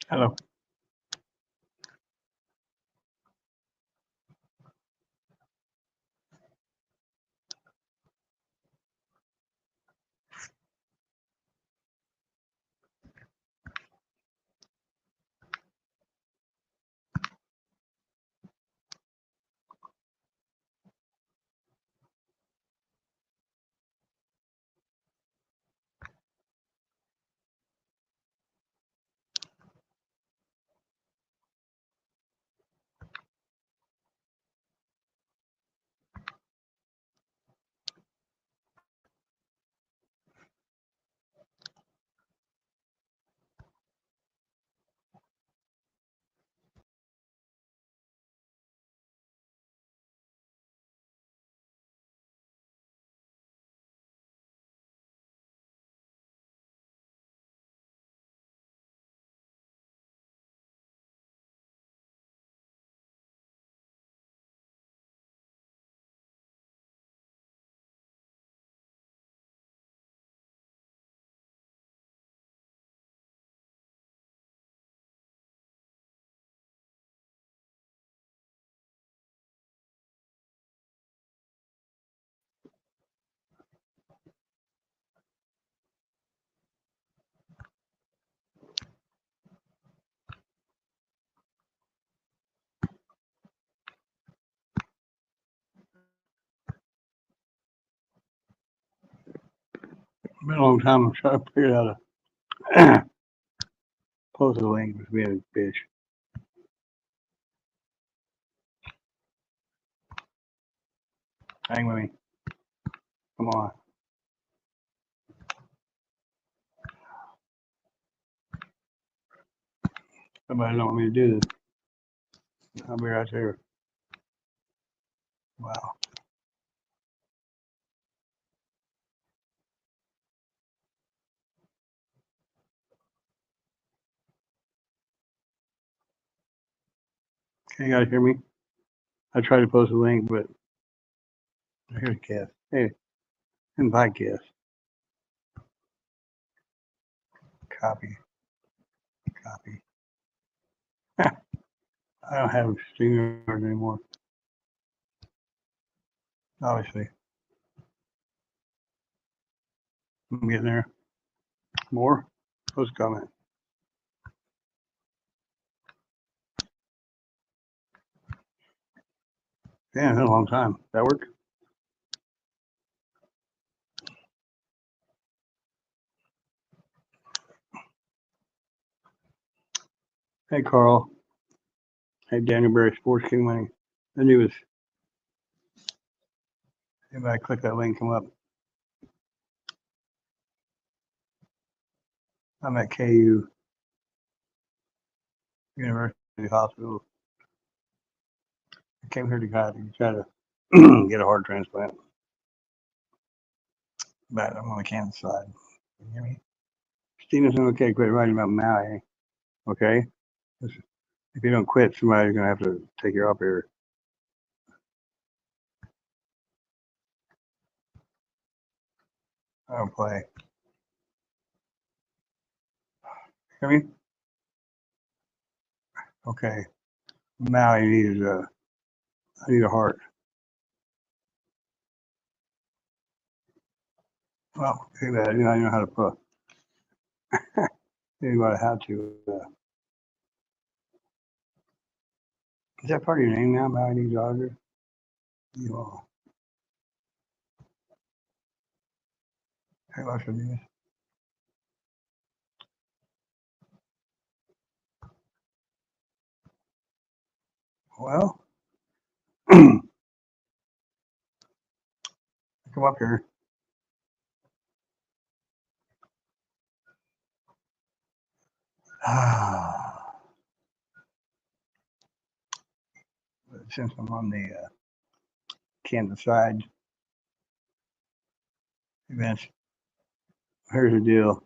Hello. It's been a long time. I'm trying to figure out how to post the link with being a bitch. Hang with me. Come on. Somebody don't want me to do this. I'll be right there. Wow. Can you guys hear me? I tried to post a link, but here's guest. Hey, invite guest. Copy. Copy. I don't have StreamYard anymore. Obviously. I'm getting there. More? Post comment. Yeah, it's been a long time. That work? Hey, Carl. Hey, Daniel Berry, Sports King Money. The newest. If I click that link, come up. I'm at KU University Hospital. I came here to try to get a heart transplant. But I'm on the Kansas side. Can you hear me? Stevenson, okay, quit writing about Maui. Okay? If you don't quit, somebody's going to have to take you up here. I don't play. Hear me? Okay. Maui needs I need a heart. Well, see that, you know how to put. Anybody how to. Is that part of your name now, Maui needs auditor? You all. Hey, what's your name? Well, come up here. Since I'm on the Kansas side events, here's the deal.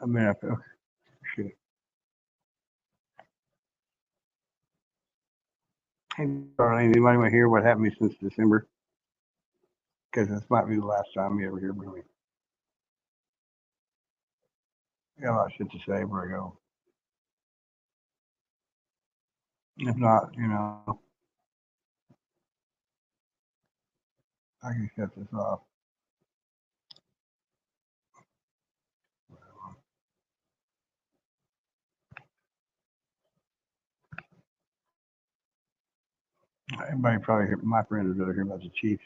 I've been up there. Okay, shit. Hey, Darlene, anybody want to hear what happened to me since December? Because this might be the last time you ever hear from me. I got a lot of shit to say before I go. If not, you know, I can shut this off. Everybody probably hear, my friends would rather hear about the Chiefs.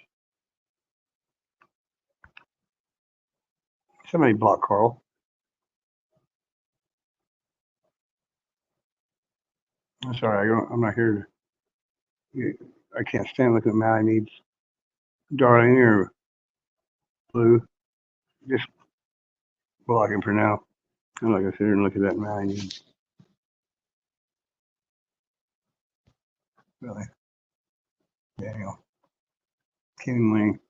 Somebody block Carl. I'm sorry, I'm not here. I can't stand looking at Maui needs Darlene or Blue. Just block him for now. I'm not gonna sit here and look at that Maui needs. Really, Daniel, Kenny Wing.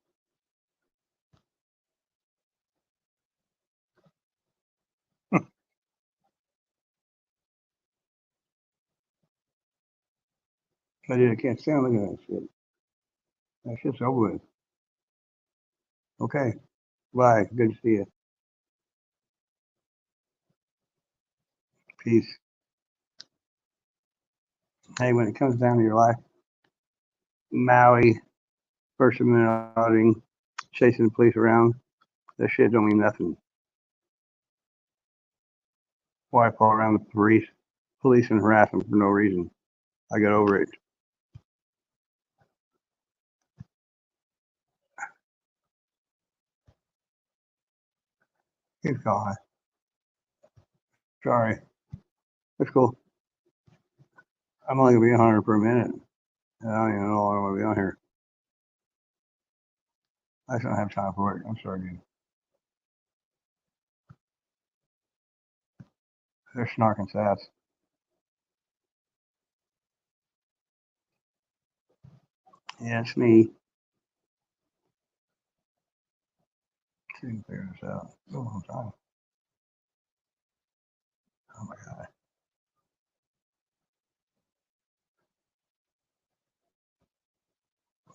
I can't stand looking at that shit. That shit's over with. Okay, bye. Good to see you. Peace. Hey, when it comes down to your life, Maui, First Amendment auditing, chasing the police around, that shit don't mean nothing. Why fall around the police and harass them for no reason? I got over it. Keep going. Sorry. That's cool. I'm only gonna be on here for a minute. I don't even know how long I'm gonna be on here. I just don't have time for it. I'm sorry, dude. They're snarking sass. Yeah, it's me. See if we can figure this out. Oh, I'm sorry. Oh my god.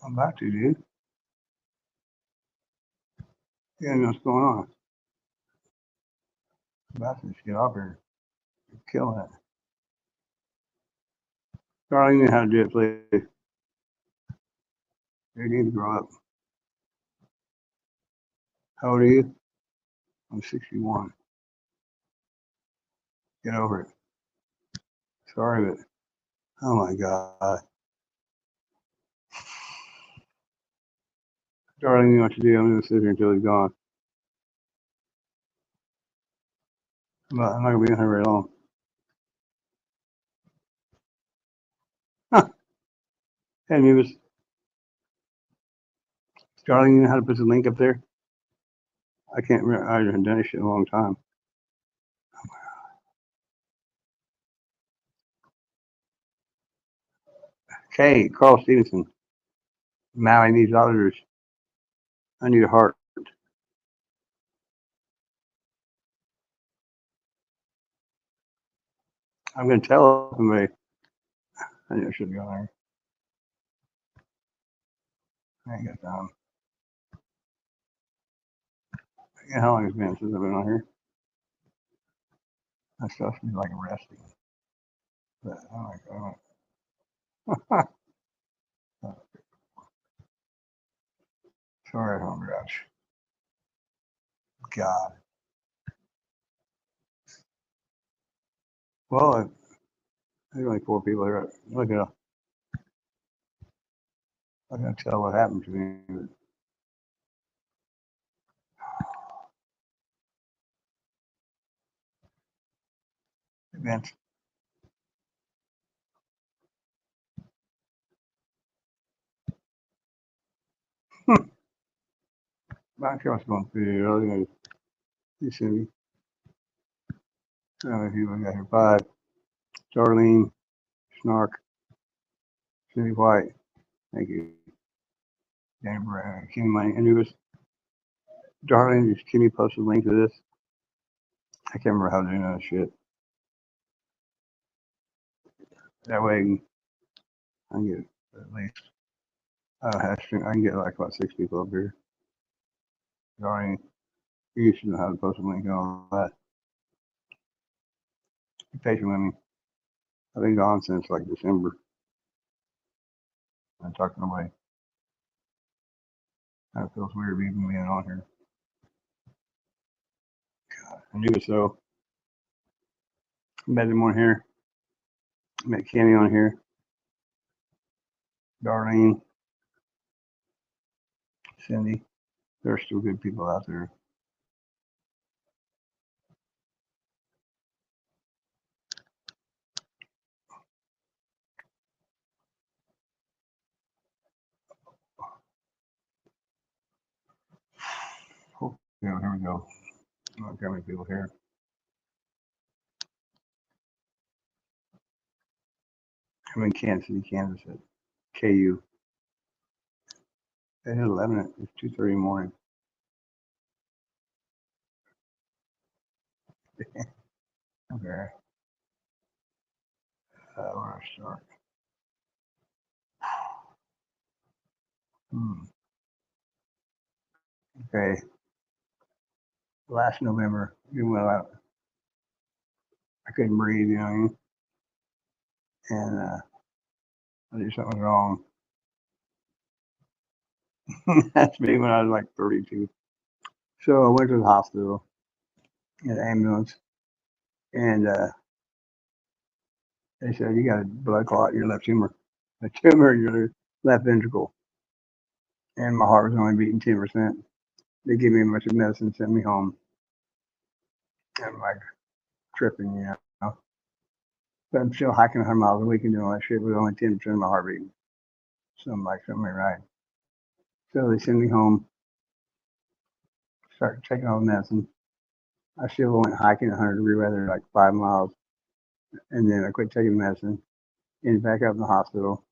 I'm about to, dude. You know what's going on. I'm about to just get off here. You're killing it. Darling, you know how to do it, please. You need to grow up. How old are you? I'm 61. Get over it. Sorry, but oh my god. Darling, you know what to do. I'm gonna sit here until he's gone. I'm not gonna be in here very long. Huh. Hey, Mubis. Darling, you know how to put the link up there? I can't remember. I haven't done this shit in a long time. Okay, Carl Stevenson. Maui needs auditors. I need a heart. I'm gonna tell somebody. I think I should be on there. I ain't got time. Yeah, how long has it been since I've been on here? That stuff is like resting. But oh my god. Sorry, home rush. God. Well, there's only 4 people here. Look at. I'm gonna tell what happened to me. Events. I care what's going through. I was you see me. How many people got here? 5. Darlene, Snark, Cindy White. Thank you. Danny Brown, Kenny Money. Anubis. Darlene, just Kenny posted a link to this. I can't remember how to do that shit. That way I can get at least I can get like about 6 people up here. Darlene, you should know how to post a link and all that. Be patient with me. I've been gone since like December. I talked to nobody. Kind of feels weird even being on here. I knew it so. I met him on here. I met Kenny on here. Darlene, Cindy. There are still good people out there. Oh, yeah, here we go. Look how many people here. I'm in Kansas City, Kansas at KU. It hit 11 at 2:30 in the morning. Okay. Where do I start? Okay. Last November, I couldn't breathe, you know, and I knew something was wrong. That's me when I was like 32. So I went to the hospital in an ambulance, and they said, you got a blood clot in your left tumor, a tumor in your left ventricle. And my heart was only beating 10%. They gave me a bunch of medicine, sent me home. I'm like tripping, you know. But I'm still hiking 100 miles a week and doing all that shit with only 10% of my heart beating. So I'm like, something ain't right. So they send me home, start taking all the medicine. I still went hiking 100-degree weather, like 5 miles. And then I quit taking medicine. Ended back up in the hospital.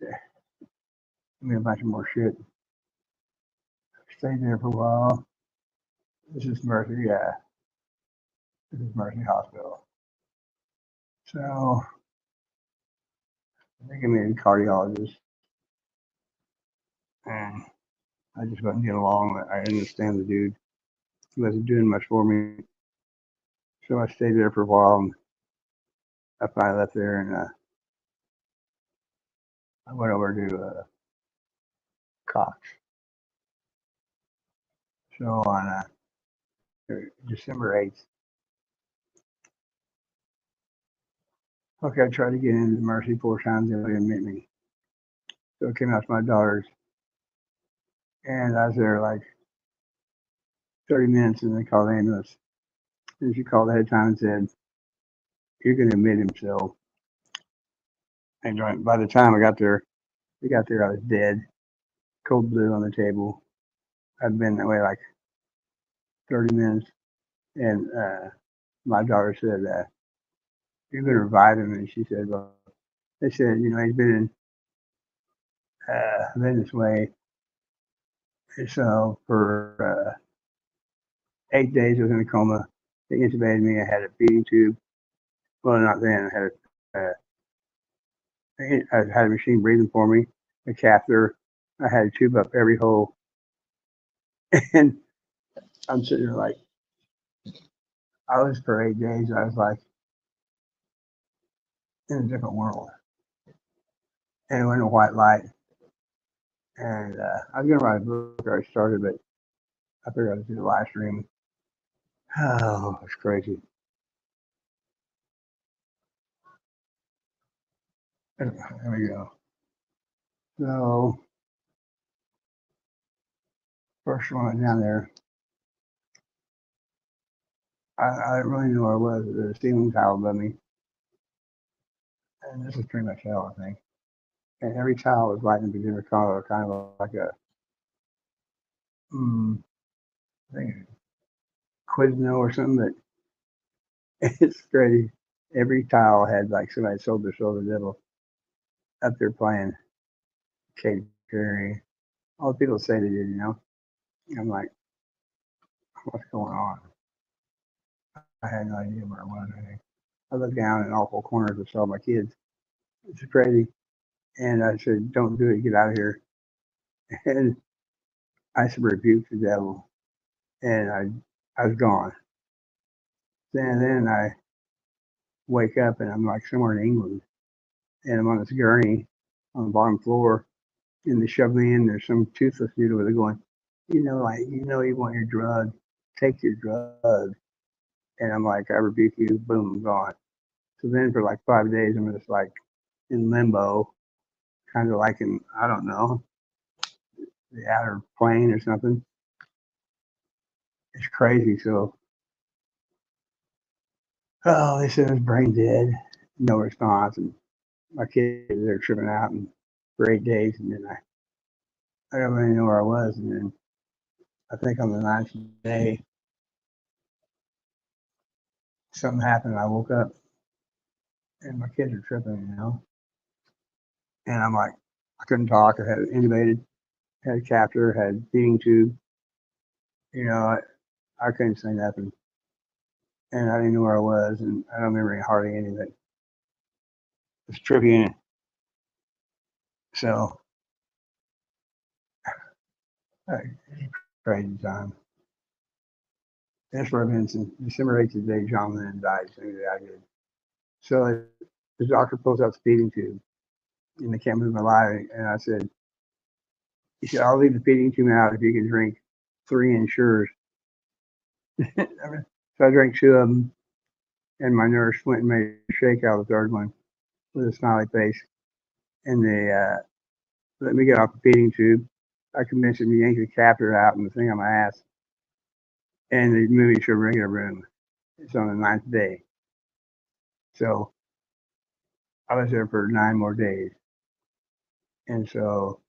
Yeah. I mean, a bunch of more shit. Stayed there for a while. This is Mercy, yeah. This is Mercy Hospital. So they gave me a cardiologist. And I just couldn't get along. I understand the dude. He wasn't doing much for me. So I stayed there for a while, and I finally left there, and I went over to Cox. So on December 8th, okay, I tried to get into Mercy 4 times, and they didn't meet me. So I came out to my daughter's, and I was there like 30 minutes, and they called the ambulance. And she called ahead of time and said, you're going to admit him. So, and by the time I got there, I was dead, cold blue on the table. I'd been that way like 30 minutes. And my daughter said, you're going to revive him. And she said, well, they said, you know, he's been this way. So for 8 days, I was in a coma. They intubated me. I had a feeding tube. Well, not then. I had a machine breathing for me, a catheter. I had a tube up every hole. And I'm sitting there like, I was for 8 days. I was like in a different world. And it went a white light. And I was going to write a book. I started, but I figured I'd do the live stream. Oh, it's crazy. There we go. So, first one went down there. I didn't really know where I was. There was a ceiling tile above me. And this is pretty much hell, I think. And every tile was lighting up a different color, kind of like a, I think Quizno or something. But it's crazy. Every tile had like somebody sold their soul to the devil up there playing Katy Perry. All the people say they did, you know. I'm like, what's going on? I had no idea where I was. I looked down in all four corners and saw my kids. It's crazy. And I said, don't do it. Get out of here. And I rebuked the devil. And I was gone. Then I wake up and I'm like somewhere in England and I'm on this gurney on the bottom floor and they shove me in. There's some toothless dude over there going, you want your drug, take your drug. And I'm like, I rebuke you, boom, I'm gone. So then for like 5 days, I'm just like in limbo, kind of like in, I don't know, the outer plane or something. It's crazy. So, oh, they said I was brain dead, no response. And my kids, they're tripping out and for 8 days. And then I don't really know where I was. And then I think on the ninth day, something happened. I woke up and my kids are tripping. And I'm like, I couldn't talk. I had intubated, had a catheter, had feeding tube. You know, I couldn't say nothing. And I didn't know where I was. And I don't remember hardly any of it. It's trippy. So, crazy time. That's where I've been since December 8th, the day John Lennon died. Same day I did. So the doctor pulls out the feeding tube and they can't move my leg. And I said, he said, I'll leave the feeding tube out if you can drink 3 Ensures. So I drank 2 of them, and my nurse went and made a shake out of the third one with a smiley face. And they let me get off the feeding tube. I convinced them to yank the catheter out and the thing on my ass. And they moved me to a regular room. It's on the 9th day. So I was there for 9 more days. And so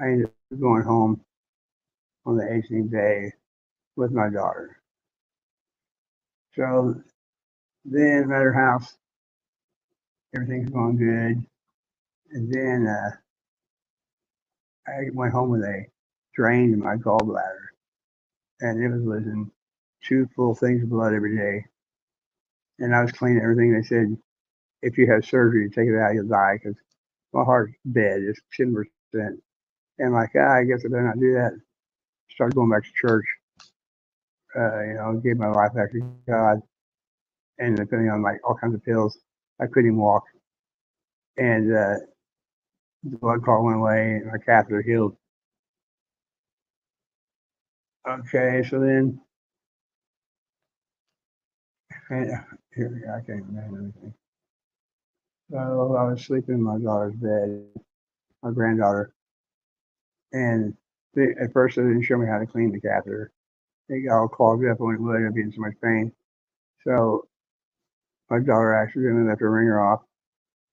I ended up going home on the 18th day with my daughter. So then at her house, everything's going good. And then I went home with a drain in my gallbladder, and it was losing 2 full things of blood every day. And I was cleaning everything. They said, if you have surgery, take it out, you'll die because my heart's dead. It's 10%. And like, I guess I better not do that. Started going back to church, gave my life back to God. And depending on like all kinds of pills, I couldn't even walk. And the blood clot went away and my catheter healed. Okay, so then here I can't remember anything. So I was sleeping in my daughter's bed, my granddaughter, and at first they didn't show me how to clean the catheter. It got all clogged up when it would. I'd be in so much pain. So my daughter accidentally left her ringer off.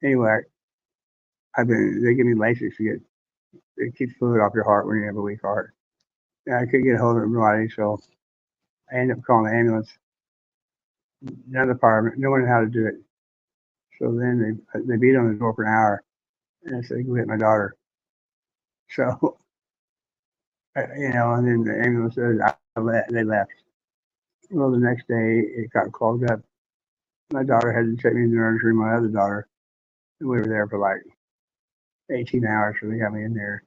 Anyway, they give me Lasix to it keeps fluid off your heart when you have a weak heart. And I couldn't get a hold of everybody, so I ended up calling the ambulance. None of the firemen, no one knew how to do it. So then they beat on the door for an hour, and I said, "Go get my daughter." So and then the ambulance said they left. Well, the next day it got clogged up. My daughter had to take me to the nursery. My other daughter, and we were there for like 18 hours, so they got me in there.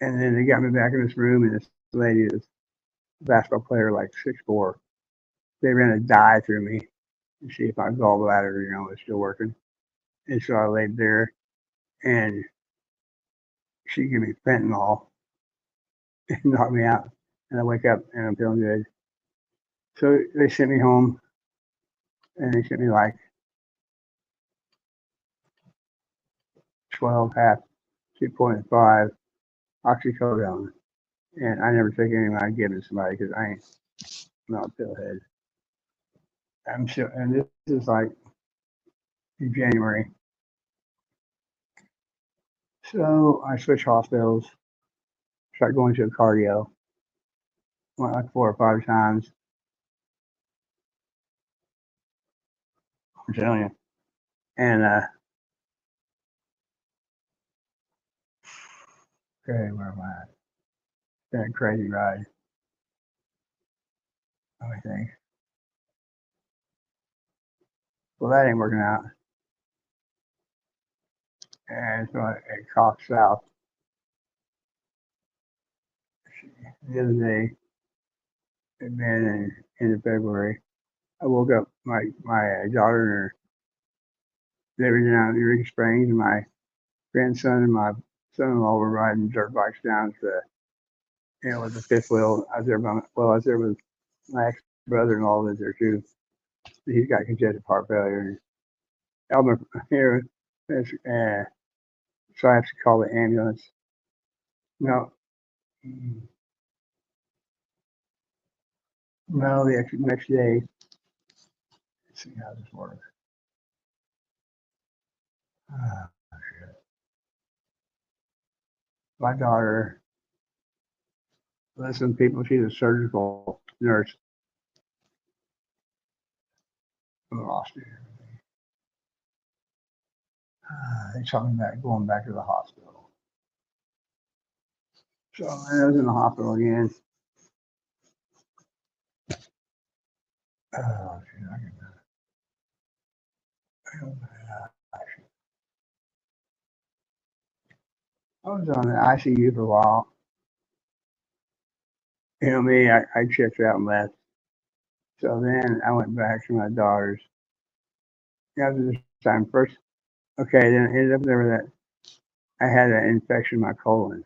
And then they got me back in this room, and this lady, this basketball player, like 6'4", they ran a dye through me to see if my gallbladder, was still working. And so I laid there, and she gave me fentanyl and knocked me out. And I wake up, and I'm feeling good. So they sent me home, and they sent me like 12 half 2.5 oxycodone. And I never take anything I give to somebody because I ain't not a pillhead. I'm sure, and this is like in January. So I switched hospitals, started going to a cardio, went like 4 or 5 times. I'm telling you. And okay, where am I at? It's been a crazy ride. I think. Well, that ain't working out. And so at Cox South the other day, it been in February. I woke up my daughter, they were down in Eureka Springs, and my grandson and my son-in-law were riding dirt bikes down to, with the fifth wheel. I was there with my ex-brother-in-law lives there too. He's got congestive heart failure. Elmer here, so I have to call the ambulance. No, no, the next day. Let's see how this works. Uh, my daughter, listen, people, she's a surgical nurse. I lost it. They told me about going back to the hospital. So I was in the hospital again. Oh, shit, I was on the ICU for a while. Me, I checked out and left. So then I went back to my daughter's. After this time, first, okay, then it ended up there that I had an infection in my colon.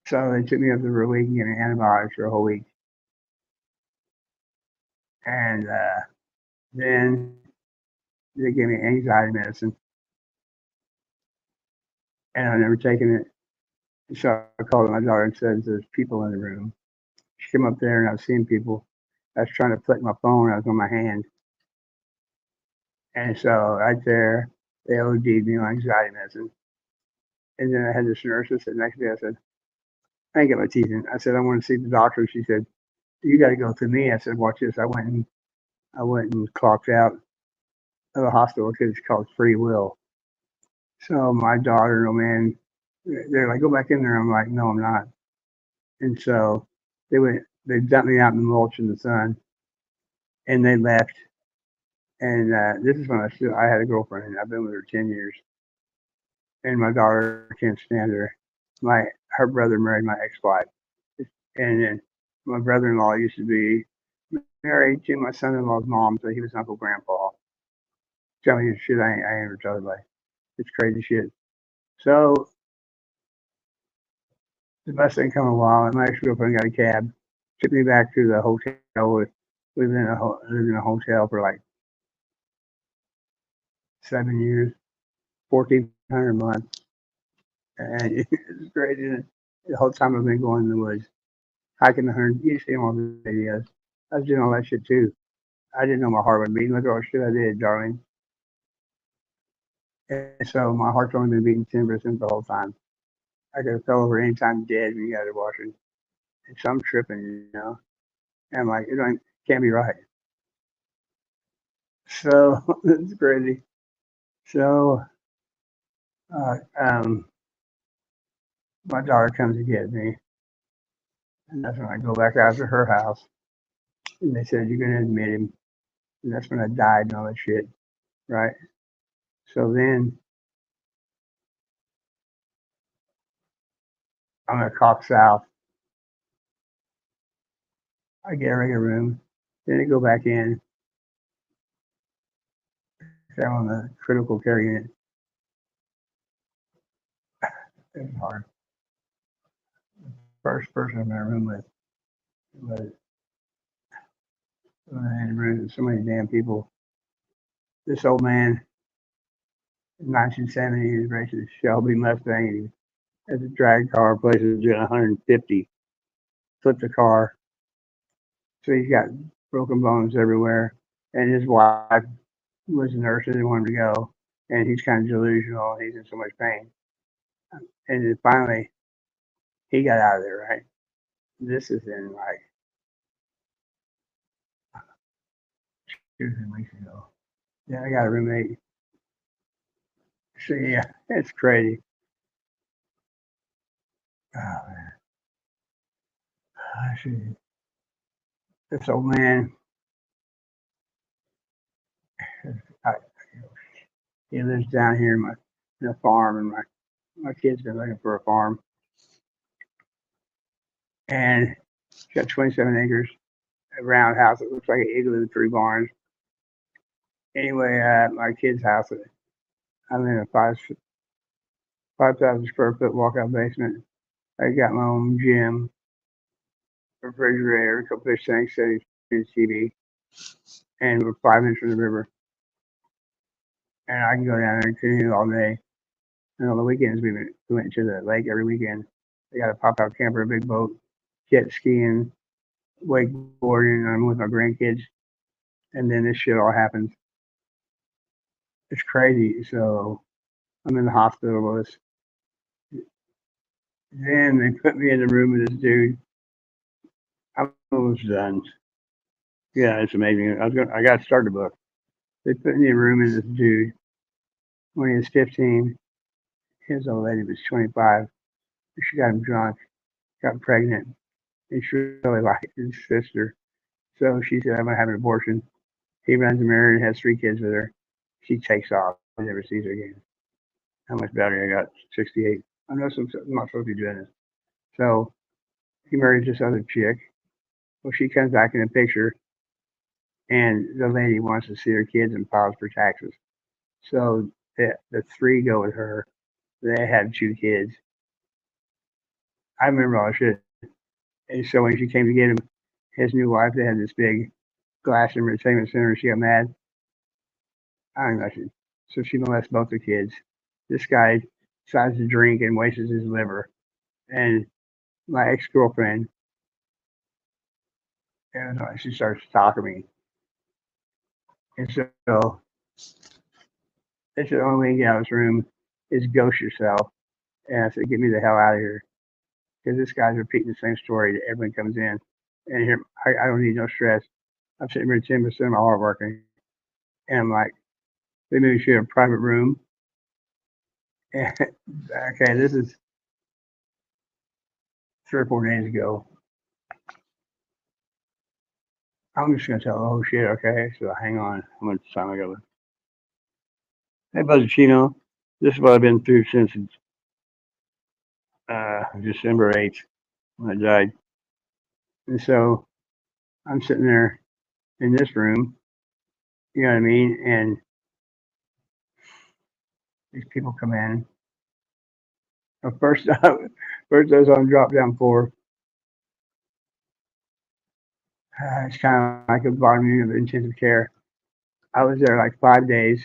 So they took me up for a week and gave me antibiotics for a whole week. And then they gave me anxiety medicine, and I've never taken it. So I called my daughter and said, "There's people in the room." She came up there, and I was seeing people. I was trying to flick my phone. I was on my hand, and so right there, they OD'd me on anxiety medicine. And then I had this nurse that said next to me. I said, "I ain't got my teeth in." I said, "I want to see the doctor." She said, "You got to go through me." I said, "Watch this." I went and clocked out of the hospital because it's called free will. So my daughter, oh man, they're like, "Go back in there." I'm like, "No, I'm not." And so they dumped me out in the mulch in the sun, and they left. And this is when I had a girlfriend, and I've been with her 10 years. And my daughter can't stand her. Her brother married my ex-wife, and then my brother-in-law used to be married to my son-in-law's mom, so he was Uncle Grandpa. Tell me shit I ain't ever told anybody. It's crazy shit. So the bus didn't come a while, and my ex-girlfriend got a cab, took me back to the hotel. We lived in a hotel for like 7 years, 1,400 a month, and it's crazy. The whole time I've been going in the woods, hiking 100. You see all the videos. I was doing all that shit too. I didn't know my heart was beating. Look at all the shit I did, darling. And so my heart's only been beating 10% the whole time. I could have fell over any time dead when you guys are watching. And so I'm tripping. And I'm like, can't be right. So it's crazy. So um, my daughter comes to get me, and that's when I go back out to her house. And they said, "You're going to admit him." And that's when I died and all that shit, right? So then I'm going to cop south. I get a regular room. Then I go back in. I'm on the critical care unit. It's hard. First person I'm in a room with was in a room with so many damn people. This old man in 1970s raced a Shelby Mustang. He has a drag car, places doing 150. Flipped the car. So he's got broken bones everywhere. And his wife was a nurse and didn't want him to go. And he's kind of delusional. He's in so much pain. And then finally, he got out of there, right? This is in like 2 weeks ago. Yeah, I got a roommate. So yeah, it's crazy. Oh, man. I see. This old man, I, he lives down here in a farm, and my kid's been looking for a farm. And he's got 27 acres. a round house that looks like an igloo, 3 barns. Anyway, my kid's house, I'm in a 5,000 square foot walkout basement. I got my own gym, refrigerator, a couple fish tanks, 70 TV, and we're 5 minutes from the river. And I can go down there and canoe all day. And on the weekends, we went to the lake every weekend. They got a pop out camper, a big boat, jet skiing, wakeboarding. I'm with my grandkids. And then this shit all happens. It's crazy. So I'm in the hospital with this. Then they put me in the room with this dude. I'm almost done. Yeah, it's amazing. I got to start the book. They put me in a room with this dude when he was 15. His old lady was 25. She got him drunk, got pregnant, and she really liked his sister. So she said, I'm going to have an abortion. He runs a marriage and has 3 kids with her. She takes off. He never sees her again. How much battery I got? 68. I'm not supposed to be doing this. So he marries this other chick. Well, she comes back in the picture, and the lady wants to see her kids and files for taxes. So the 3 go with her. They have 2 kids. I remember all the shit. And so when she came to get him, his new wife, they had this big glass entertainment center. She got mad. I don't know. So she molests both the kids. This guy decides to drink and wastes his liver. And my ex girlfriend, she starts stalking me. And so they said, the only way to get out of this room is ghost yourself. And I said, get me the hell out of here. Because this guy's repeating the same story that everyone comes in. And here, I don't need no stress. I'm sitting here 10% of my heart working. And I'm like, they moved me to a private room. And, okay, this is 3 or 4 days ago. I'm just going to tell the whole shit, okay? So hang on. How much time I got? Hey, Buzzachino. This is what I've been through since December 8th when I died. And so I'm sitting there in this room, you know what I mean? And these people come in. First, I was on drop down 4. It's kind of like a bottom unit of intensive care. I was there like 5 days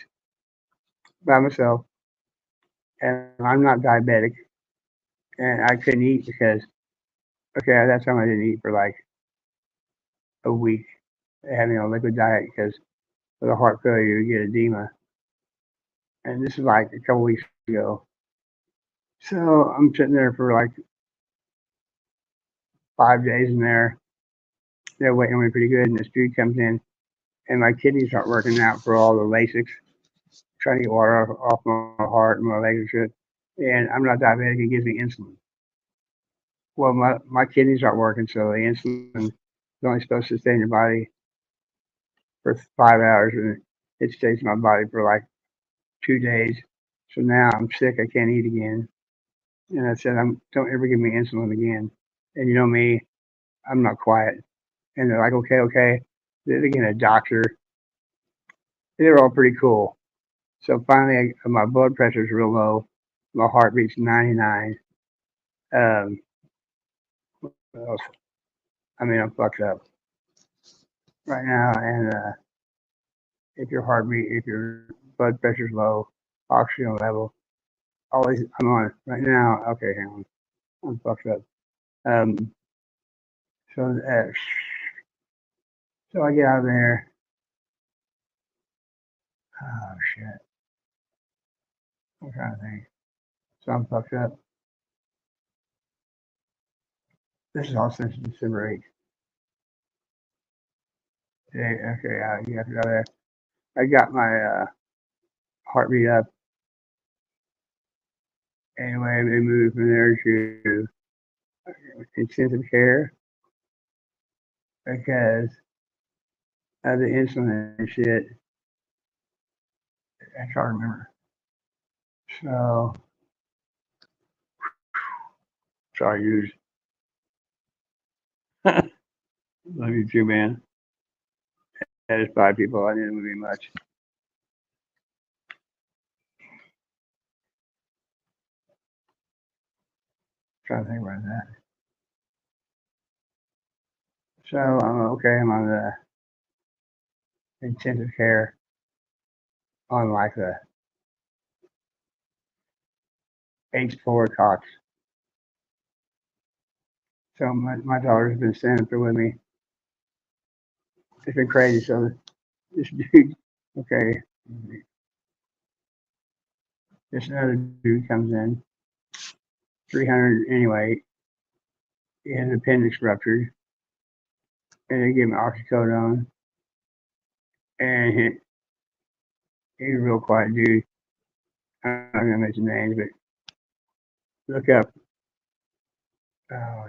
by myself, and I'm not diabetic, and I couldn't eat because, okay, at that time I didn't eat for like a week. They had me on a liquid diet because with a heart failure you get edema, and this is like a couple weeks ago. So I'm sitting there for like 5 days in there. They're waiting on me pretty good, and this dude comes in, and my kidneys aren't working out for all the Lasix, trying to get water off my heart and my legs and shit. And I'm not diabetic, it gives me insulin. Well, my kidneys aren't working, so the insulin is only supposed to stay in your body for 5 hours, and it stays in my body for like 2 days. So now I'm sick, I can't eat again. And I said, don't ever give me insulin again. And you know me, I'm not quiet. And they're like, okay. They're getting a doctor. They're all pretty cool. So finally, my blood pressure is real low. My heart beats 99. Um, what else? I mean, I'm fucked up right now. And if your blood pressure's low, oxygen level, always, I'm on it right now. Okay, hang on. I'm fucked up. Um, so, so I get out of there. Oh shit. I'm trying to think. So I'm fucked up. This is all since December 8th. Okay, you have to go there. I got my heartbeat up. Anyway, they moved from there to intensive care because of the insulin and shit. I can't remember. So, sorry, use. Love you too, man. That is 5 people. I didn't movie much. Trying to think about that. So I'm okay. I'm on the intensive care on like the H4 Cox. So my daughter's been standing up there with me. It's been crazy. So this dude, okay, this another dude comes in, 300 anyway. His appendix ruptured, and they give him oxycodone, and he's a real quiet dude. I'm not gonna mention names, but look up. Oh,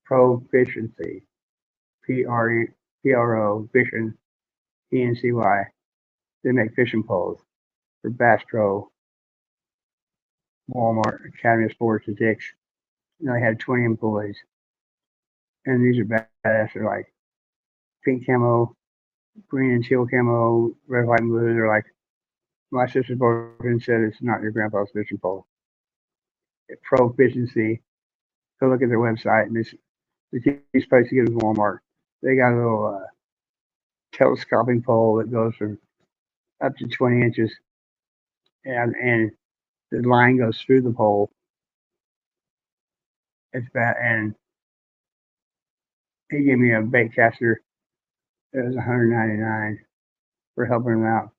proficiency. PRO Vision ENCY. They make fishing poles for Bass Pro, Walmart, Academy of Sports, and Dick's. And they had 20 employees, and these are badass. They're like pink camo, green and teal camo, red, white, and blue. They're like my sister's boyfriend said it's not your grandpa's fishing pole. Proficiency. Go look at their website, and the cheapest place to get is Walmart. They got a little telescoping pole that goes from up to 20 inches, and the line goes through the pole. It's bad, and he gave me a bait caster. It was 199 for helping him out,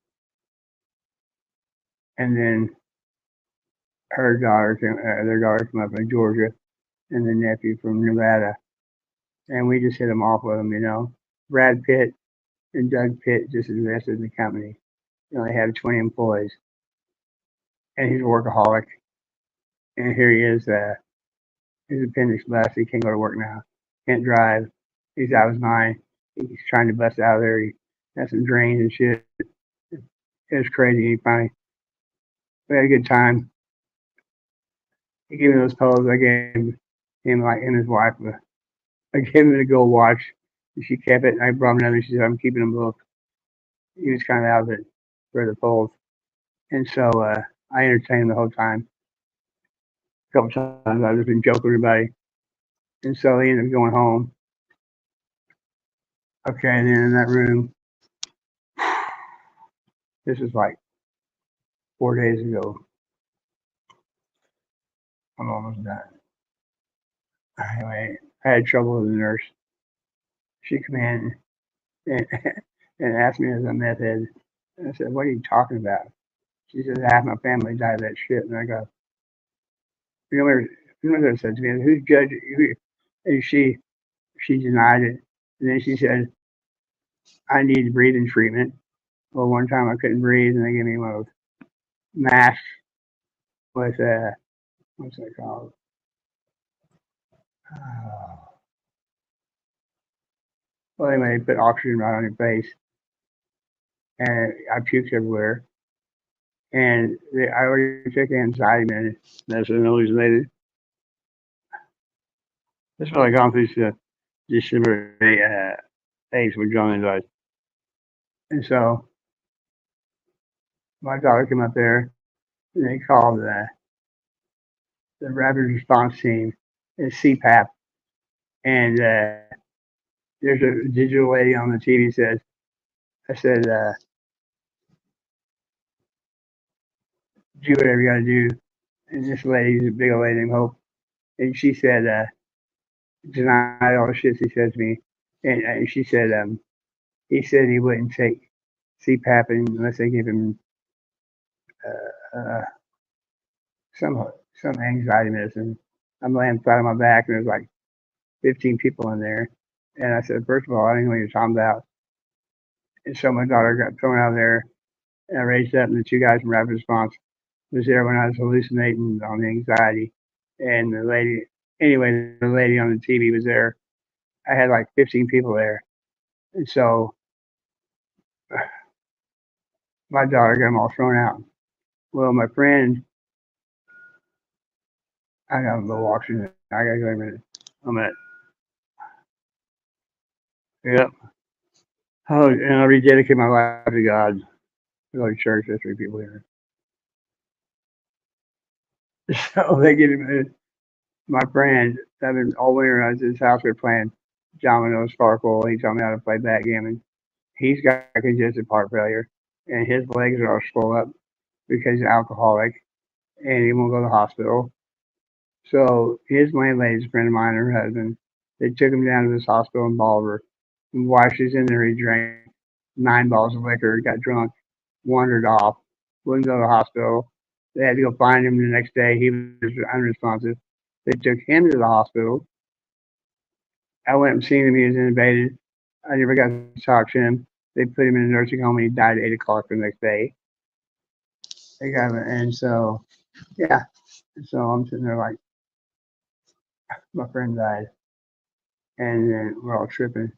and then their daughter from up in Georgia, and the nephew from Nevada, and we just hit them off with them. Brad Pitt and Doug Pitt just invested in the company. They have 20 employees, and he's a workaholic. And here he is, his appendix busted. He can't go to work now. Can't drive. He's out of his mind. He's trying to bust out of there. He has some drains and shit. It was crazy. We had a good time. He gave me those poles. I gave him like him and his wife. I gave him a gold watch. And she kept it. And I brought him another. She said, "I'm keeping them both." He was kind of out of it for the poles. And so I entertained him the whole time. A couple times I've just been joking with everybody. And so he ended up going home. Okay, and then in that room, this is like 4 days ago. I'm almost done. Anyway, I had trouble with the nurse. She came in and, and asked me as a meth head. And I said, "What are you talking about?" She said, "Half my family died of that shit." And I go, you know what I said to me? "Who's judging you?" And she denied it. And then she said, "I need breathing treatment." Well, one time I couldn't breathe, and they gave me one of those masks with what's that called? Oh. Well, anyway, they put oxygen right on your face, and I puked everywhere. And I already took anxiety medicine hallucinated. That's what I gone through December 8th with John and I. And so my daughter came up there, and they called the rapid response team, and CPAP. And there's a digital lady on the TV says, I said, "Do whatever you got to do." And this lady's a big old lady named Hope. And she said, denied all the shit he said to me. And she said, he said he wouldn't take CPAP unless they give him uh, some anxiety medicine. I'm laying flat on my back, and there's like 15 people in there. And I said, "First of all, I didn't know what you're talking about." And so my daughter got thrown out of there, and I raised up, and the two guys from Rapid Response was there when I was hallucinating on the anxiety. And the lady on the TV was there. I had like 15 people there. And so my daughter got them all thrown out. Well, my friend I gotta go watch it. I gotta go in a minute. I'm at, yep. Oh, and I rededicate my life to God. I go to church. There's 3 people here. So they get him. My friend, I've been all winter. I was at his house. We are playing domino sparkle. He taught me how to play backgammon. He's got congestive heart failure, and his legs are all swollen up because he's alcoholic, and he won't go to the hospital. So his landlady's a friend of mine, her husband. They took him down to this hospital in Bolivar. And while she's in there, he drank 9 bottles of liquor, got drunk, wandered off, wouldn't go to the hospital. They had to go find him the next day. He was unresponsive. They took him to the hospital. I went and seen him. He was intubated. I never got to talk to him. They put him in a nursing home, and he died at 8 o'clock the next day. They got him, and so yeah. So I'm sitting there like, my friend died, and then we're all tripping.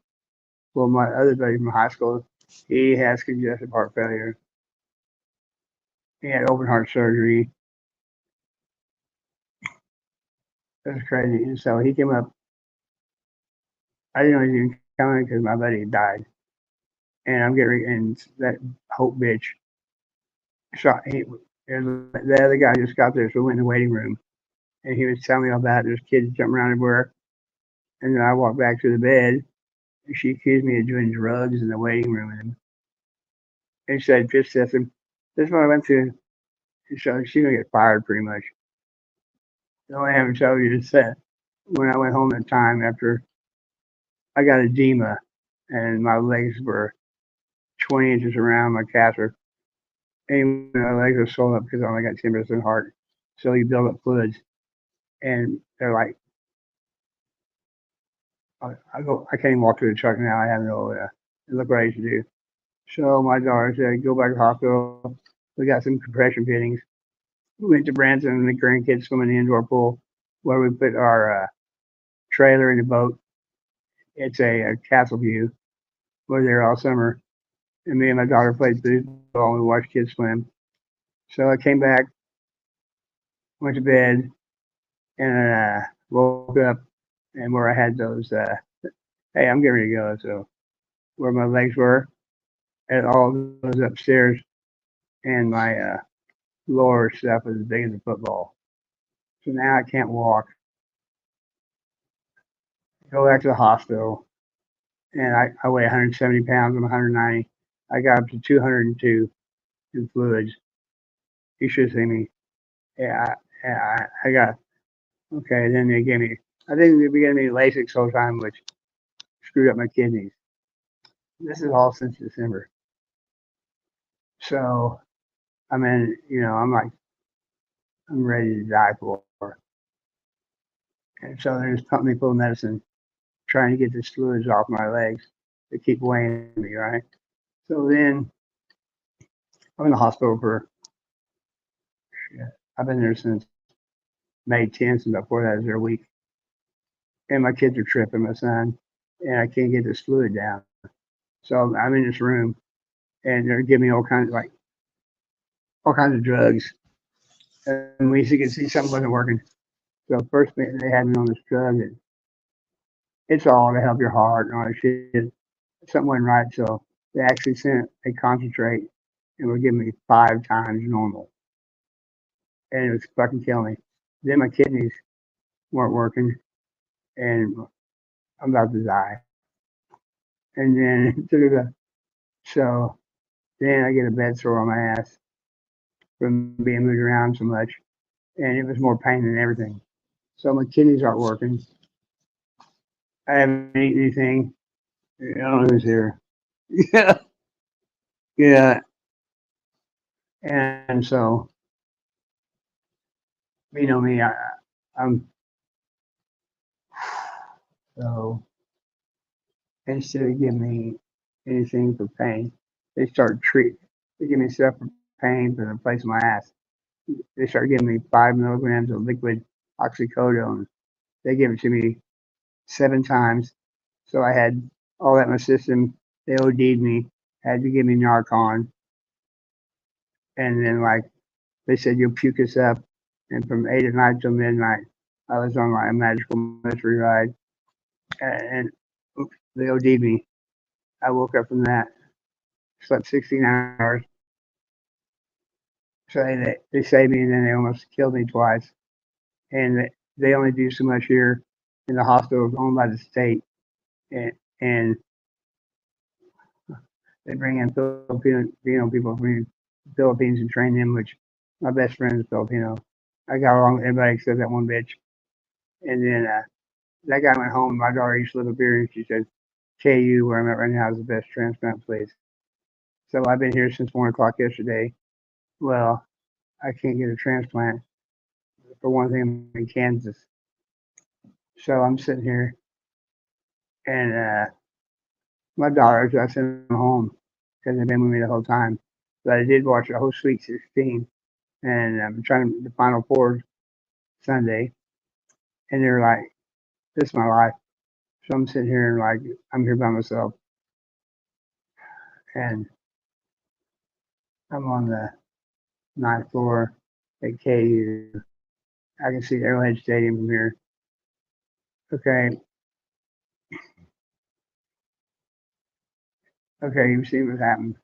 Well, my other buddy from high school, he has congestive heart failure. He had open heart surgery. That's crazy. And so he came up. I didn't know he was even coming because my buddy had died, and I'm getting and that Hope bitch shot. The other guy just got there, so we went in the waiting room, and he was telling me all about it. There's kids jumping around everywhere, and then I walked back to the bed, and she accused me of doing drugs in the waiting room, and she said, "Fifth system." This is what I went through. So she's gonna get fired pretty much. The only I haven't told you is that when I went home at the time after I got edema and my legs were 20 inches around my calves were, and my legs were swollen up because I only got 10% heart. So you build up fluids, and they're like, I can't even walk to the truck now. I have no, look what I used to do. So my daughter said, go back to the hospital. We got some compression fittings. We went to Branson and the grandkids swimming in the indoor pool where we put our trailer in the boat. It's a Castle View. We're there all summer. And me and my daughter played baseball and we watched kids swim. So I came back, went to bed, and woke up and where I had those, hey, I'm getting ready to go. So where my legs were, and all those upstairs, and my lower stuff was as big as a football. So now I can't walk. Go back to the hospital, and I weigh 170 pounds. I'm 190. I got up to 202 in fluids. You should see me. Yeah, I got okay. Then they gave me. I think they gave me Lasix whole time, which screwed up my kidneys. This is all since December. So I mean, I'm like, I'm ready to die for. And so they're just pumping me full of medicine, trying to get this fluids off my legs. They keep weighing me, right? So then I'm in the hospital for. Yeah, I've been there since May 10th, and before that I was there a week. And my kids are tripping, my son, and I can't get this fluid down. So I'm in this room, and they're giving me all kinds of drugs. And we could see something wasn't working. So first they had me on this drug, and it's all to help your heart and all that shit. Something wasn't right, so they actually sent a concentrate and were giving me 5 times normal, and it was fucking killing me. Then my kidneys weren't working, and I'm about to die. And then so then I get a bed sore on my ass from being moved around so much, and it was more pain than everything. So my kidneys aren't working. I haven't eaten anything. I don't know who's here. Yeah, yeah. And so you know me, I'm so instead of giving me anything for pain, they start treat. They give me stuff for pain for the place of my ass. They start giving me 5 milligrams of liquid oxycodone. They give it to me 7 times. So I had all that in my system. They OD'd me, had to give me Narcon. And then, like, they said, you'll puke us up. And from 8 at night till midnight, I was on my magical mystery ride, and oops, they OD'd me. I woke up from that, slept 16 hours. So they saved me, and then they almost killed me twice. And they only do so much here in the hospitals owned by the state, and they bring in Filipino people from the Philippines and train them, which my best friend is Filipino. I got along with everybody except that one bitch. And then that guy went home. My daughter used to live up here, and she said, KU, where I'm at right now, is the best transplant place. So I've been here since 1 o'clock yesterday. Well, I can't get a transplant. For one thing, I'm in Kansas. So I'm sitting here, and my daughters, I sent them home because they've been with me the whole time. But I did watch the whole Sweet 16, and I'm trying to the Final Four Sunday, and they're like, "This is my life." So I'm sitting here and like I'm here by myself, and I'm on the ninth floor at KU. I can see Arrowhead Stadium from here. Okay, okay, you've seen what's happened.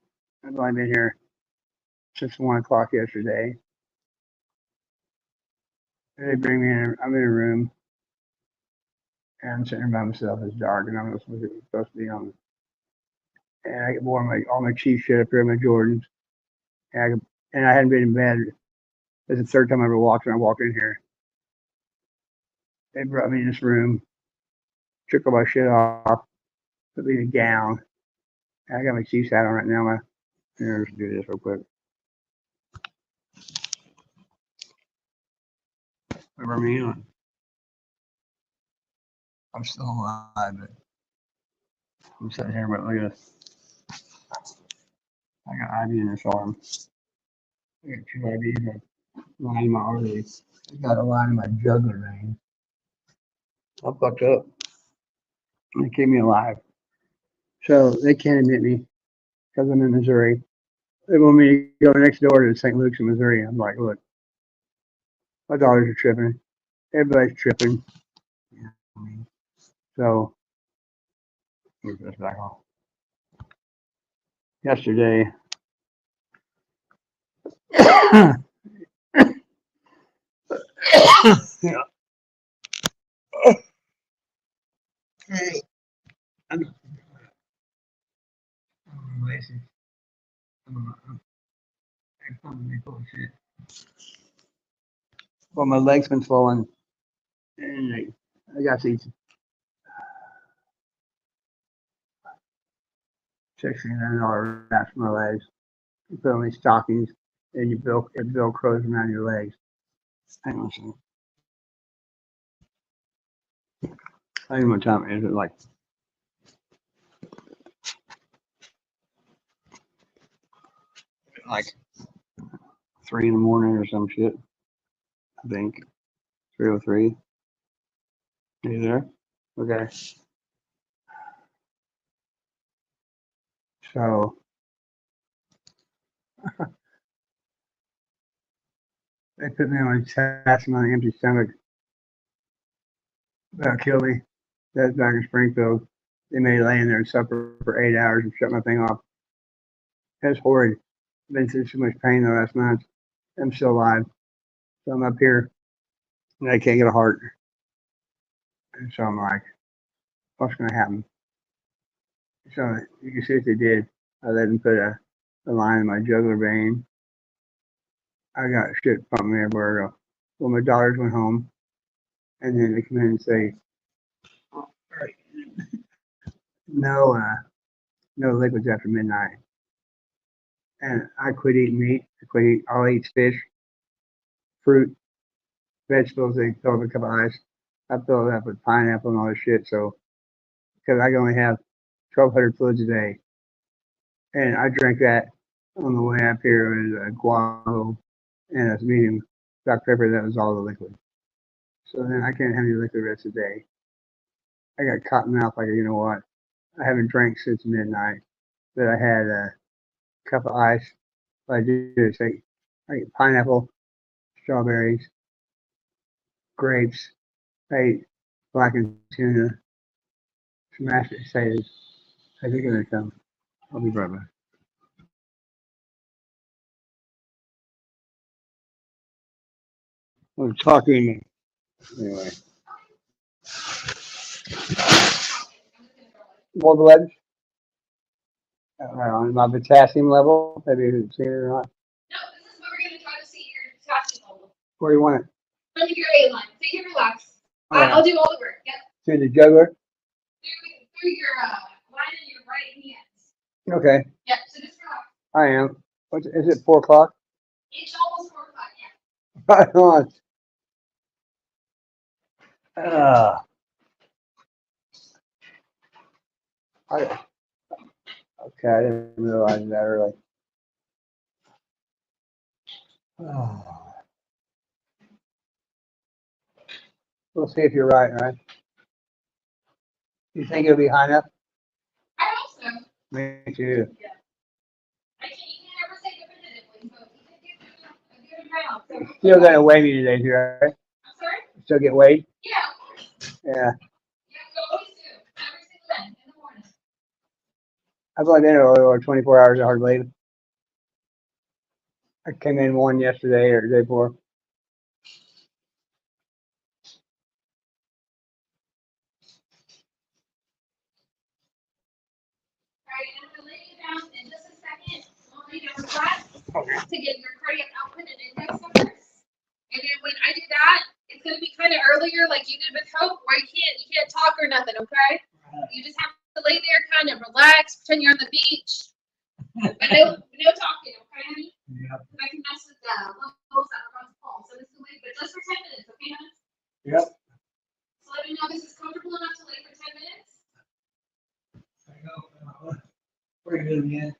I've only been here since 1 o'clock yesterday. They bring me in. I'm in a room, and I'm sitting here by myself. It's dark, and I'm not supposed to be on. And I wore all my Chiefs shit up here, my Jordans, and I hadn't been in bed. It's the third time I ever walked, and I walked in here. They brought me in this room, took all my shit off, put me in a gown. I got my Chiefs hat on right now. Let's do this real quick. Remember me? I'm still alive, but I'm sitting here. But look at this. I got IV in this arm. I got 2 IVs line in my arteries. I got a line in my jugular vein. I'm fucked up. They keep me alive. So they can't admit me because I'm in Missouri. They want me to go next door to St. Luke's in Missouri. I'm like, look, my daughters are tripping. Everybody's tripping. Yeah, I mean, so move this back on. Yesterday, yeah. Hey, I'm lazy. I'm probably full of shit. Well, my legs been swollen, and I got these $69 wraps for my legs. You put on these stockings, and it velcros around your legs. Hang on a second. I don't know what time it is. It's like 3 in the morning or some shit. I think 3:03. Are you there? Okay. So they put me on a test on an empty stomach. That'll kill me. That's back in Springfield. They made me lay in there and suffer for 8 hours and shut my thing off. That's horrid. I've been through so much pain the last month. I'm still alive. So I'm up here and I can't get a heart. And so I'm like, what's going to happen? So you can see what they did. I let them put a line in my jugular vein. I got shit pumping me everywhere. Well, my daughters went home, and then they come in and say, oh, right. no, no liquids after midnight. And I quit eating meat. I'll eat fish, fruit, vegetables. They fill up a cup of ice. I fill it up with pineapple and all this shit. So, because I can only have 1,200 fluids a day. And I drank that on the way up here. It was a guava and a medium Dr. Pepper. That was all the liquid. So then I can't have any liquid the rest of the day. I got cotton mouth like, you know what? I haven't drank since midnight. But I had a cup of ice. What I do is I get pineapple, strawberries, grapes, Hey, blackened tuna, some mashed potatoes. I think they're gonna come. I'll be right back. We're talking anyway. Boiled legs on my potassium level. Have you seen it or not? No, this is what we're gonna try to see your potassium level. Where do you want it? From your A line. Take it, relax. Oh, yeah. I'll do all the work. Yep. Through the jugular. Through your line in your right hands. Okay, Yep. So just relax. I am. Is it 4 o'clock? It's almost 4 o'clock. Yeah. Right on. Uh, I, okay, I didn't realize that early. Oh. We'll see if you're right? You think it'll be high enough? I hope so. Me too. Yeah. You can't ever say definitively, so you can get a good amount. So Still gonna weigh me today, too, right? I'm sorry? Still get weighed? Yeah, of course. Yeah. Yeah, you always do. Every single day in the morning. I've only been over 24 hours of hard labor. I came in one yesterday or the day before. All right, and I'm gonna lay you down in just a second. I'll lay down flat to get your cardiac output and index numbers. And then when I do that, it's gonna be kind of earlier, like you did with Hope, where you can't talk or nothing. Okay? You just have to lay there, kind of relax, pretend you're on the beach, but no talking. Okay, honey? Yep. Because I can mess with the levels that are on the phone. So this is but just for 10 minutes, okay, honey? Yep. So let me know this is comfortable enough to lay for 10 minutes. Pretty good, man.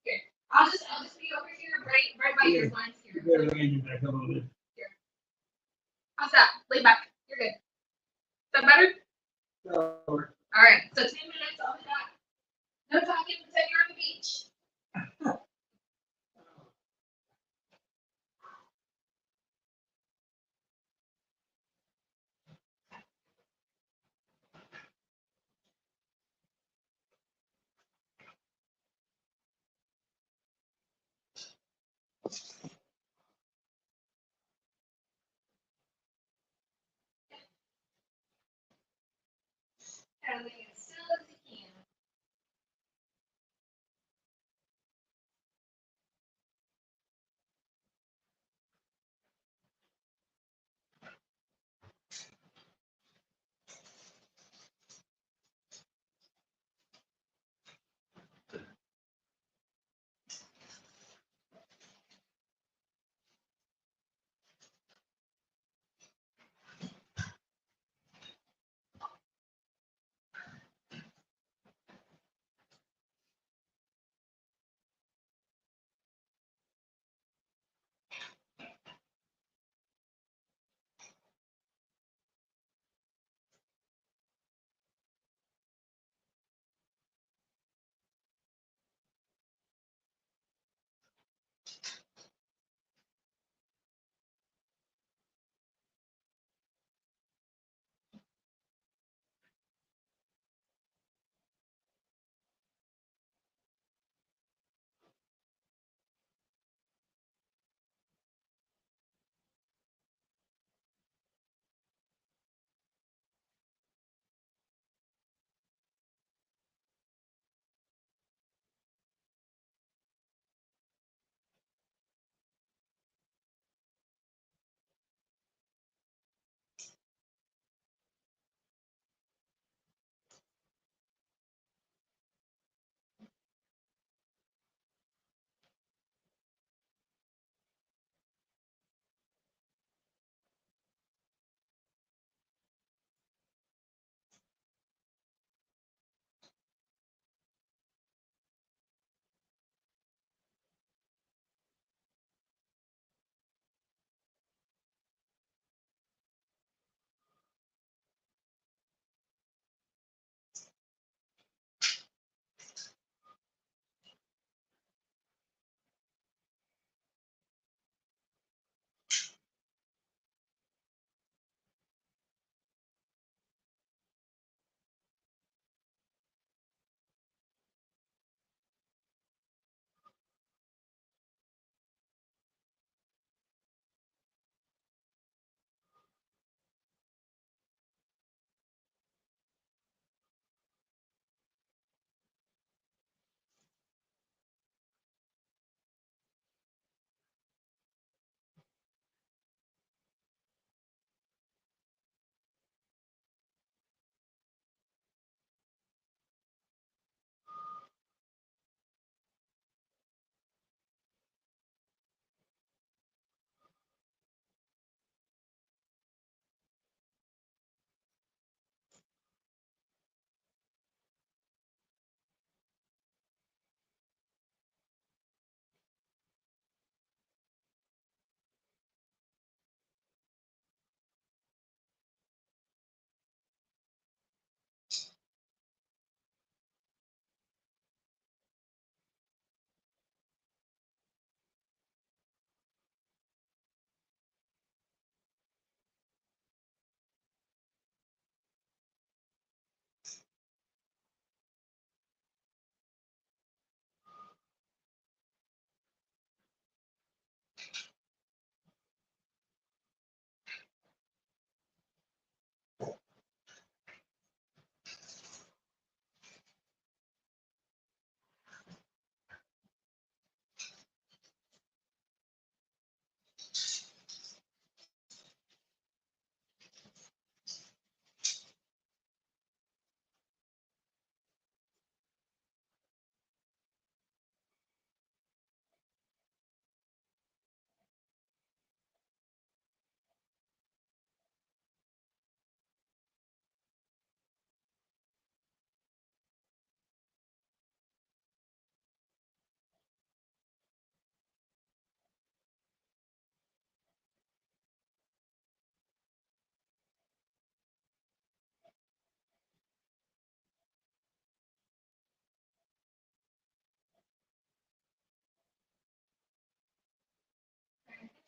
Okay. I'll just be over here, right by your lines here. You better lean back up a little bit. Here. How's that? Lay back. You're good. Is that better? No. All right. So 10 minutes. I'll be back. No talking. Pretend you're on the beach. And lay as still as you can.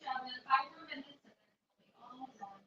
job in 5 more minutes and then we'll be all done.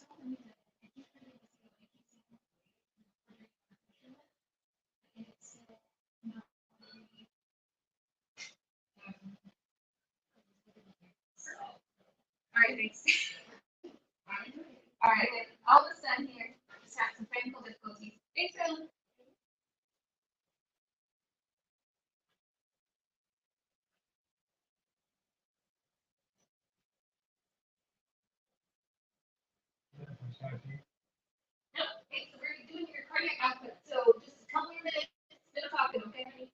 All right, thanks. All right, almost done here. Just have some technical difficulties. Thanks, Ellen. No, okay, so we're doing your cardiac output. So just a couple more minutes, no talking, okay, honey?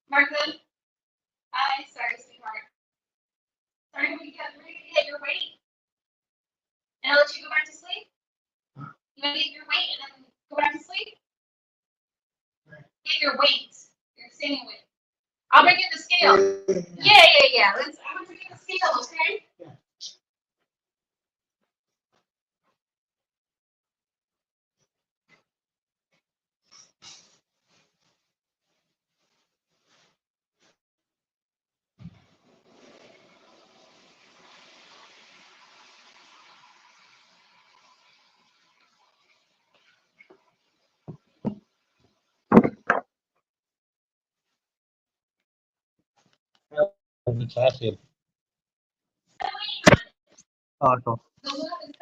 Martha? Hi, sorry, sweetheart. Sorry, we're gonna get your weight. And I'll let you go back to sleep. You want to get your weight and then go back to sleep? Get your weight. Your standing weight. I'll bring in the scale. Yeah. I'm gonna bring in the scale, okay? Oh, cool. The one is